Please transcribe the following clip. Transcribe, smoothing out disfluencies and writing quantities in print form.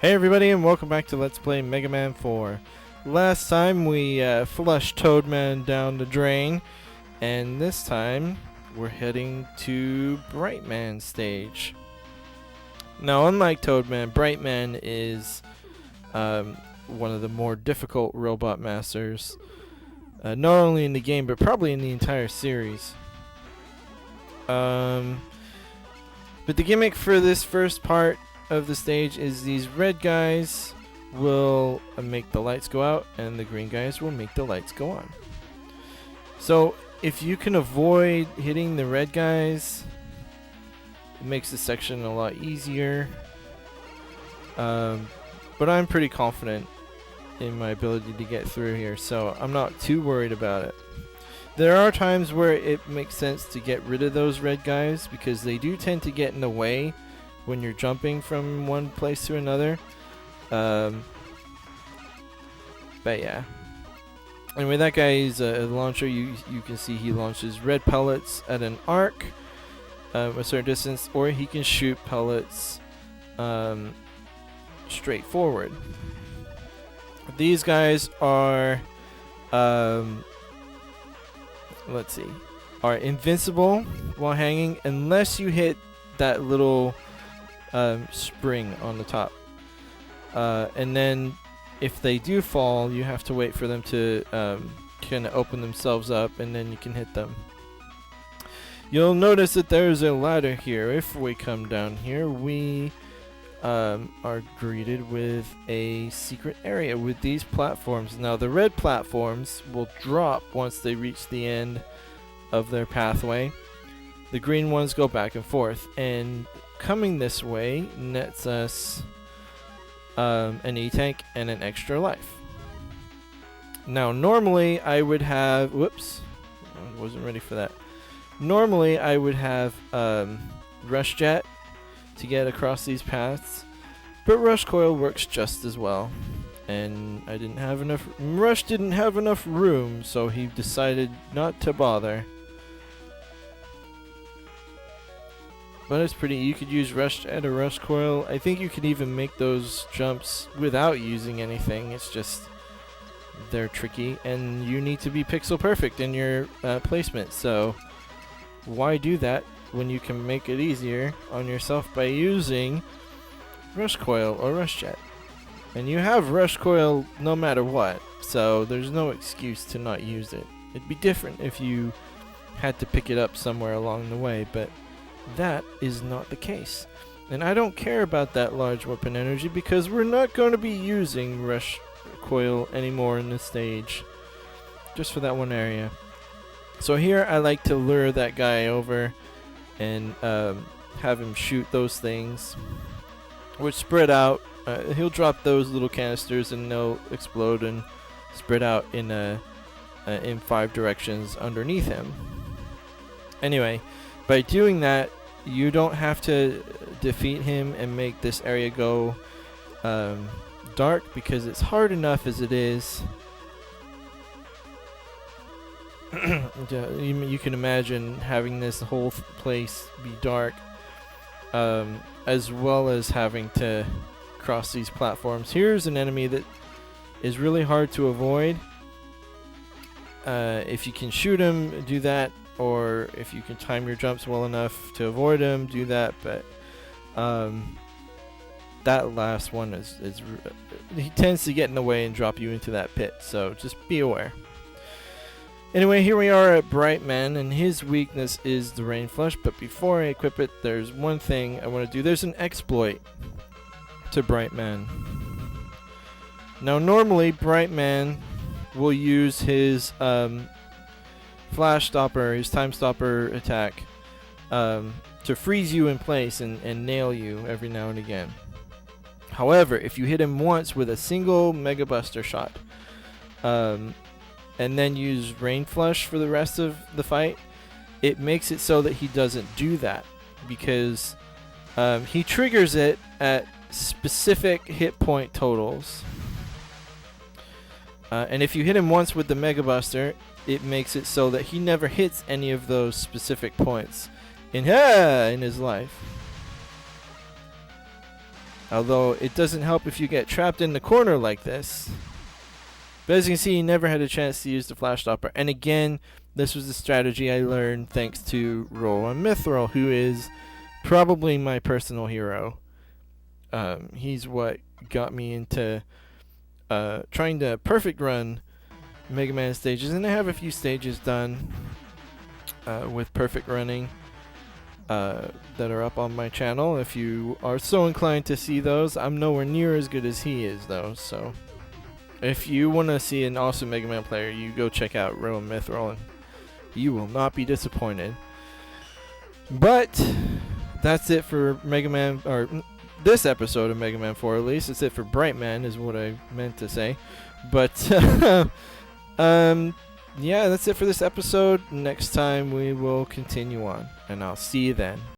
Hey everybody, and welcome back to Let's Play Mega Man 4. Last time we flushed Toadman down the drain, and this time we're heading to Brightman stage. Now, unlike Toadman, Brightman is one of the more difficult robot masters, not only in the game but probably in the entire series. But the gimmick for this first part of the stage is these red guys will make the lights go out and the green guys will make the lights go on. So if you can avoid hitting the red guys, it makes the section a lot easier. But I'm pretty confident in my ability to get through here, so I'm not too worried about it. There are times where it makes sense to get rid of those red guys because they do tend to get in the way when you're jumping from one place to another. But yeah. Anyway, that guy is a launcher. You can see he launches red pellets at an arc, a certain distance, or he can shoot pellets straight forward. These guys are, let's see, are invincible while hanging unless you hit that little spring on the top. And then if they do fall, you have to wait for them to kind of open themselves up, and then you can hit them. You'll notice that there's a ladder here. If we come down here, we are greeted with a secret area with these platforms. Now, the red platforms will drop once they reach the end of their pathway. The green ones go back and forth, and coming this way nets us an E-tank and an extra life. Now, normally I would have... Whoops. I wasn't ready for that. Normally I would have Rush Jet to get across these paths, but Rush Coil works just as well. And I didn't have enough... Rush didn't have enough room, so he decided not to bother. But it's pretty. You could use Rush Jet or Rush Coil. I think you can even make those jumps without using anything. It's just they're tricky, and you need to be pixel perfect in your placement. So why do that when you can make it easier on yourself by using Rush Coil or Rush Jet? And you have Rush Coil no matter what, so there's no excuse to not use it. It'd be different if you had to pick it up somewhere along the way, but that is not the case. And I don't care about that large weapon energy because we're not going to be using Rush Coil anymore in this stage. Just for that one area. So here I like to lure that guy over and have him shoot those things, which spread out. He'll drop those little canisters and they'll explode and spread out in 5 directions underneath him. Anyway, by doing that, you don't have to defeat him and make this area go dark, because it's hard enough as it is. You can imagine having this whole place be dark, as well as having to cross these platforms. Here's an enemy that is really hard to avoid. If you can shoot him, do that. Or if you can time your jumps well enough to avoid him, do that. But that last one is he tends to get in the way and drop you into that pit. So just be aware. Anyway, here we are at Brightman, and his weakness is the Rain Flush. But before I equip it, there's one thing I want to do. There's an exploit to Brightman. Now, normally Brightman will use his Flash Stopper, his Time Stopper attack, to freeze you in place and nail you every now and again. However, if you hit him once with a single Mega Buster shot, and then use Rain Flush for the rest of the fight, it makes it so that he doesn't do that, because he triggers it at specific hit point totals. And if you hit him once with the Mega Buster, it makes it so that he never hits any of those specific points in his life. Although it doesn't help if you get trapped in the corner like this. But as you can see, he never had a chance to use the flash stopper. And again, this was the strategy I learned thanks to Roll on Mithril, who is probably my personal hero. He's what got me into trying to perfect run Mega Man stages. And I have a few stages done with perfect running that are up on my channel. If you are so inclined to see those, I'm nowhere near as good as he is, though. So if you want to see an awesome Mega Man player, you go check out Rowan Mithril, and you will not be disappointed. But that's it for Mega Man, or this episode of Mega Man 4 at least. It's it for Brightman is what I meant to say. But yeah, that's it for this episode. Next time we will continue on, and I'll see you then.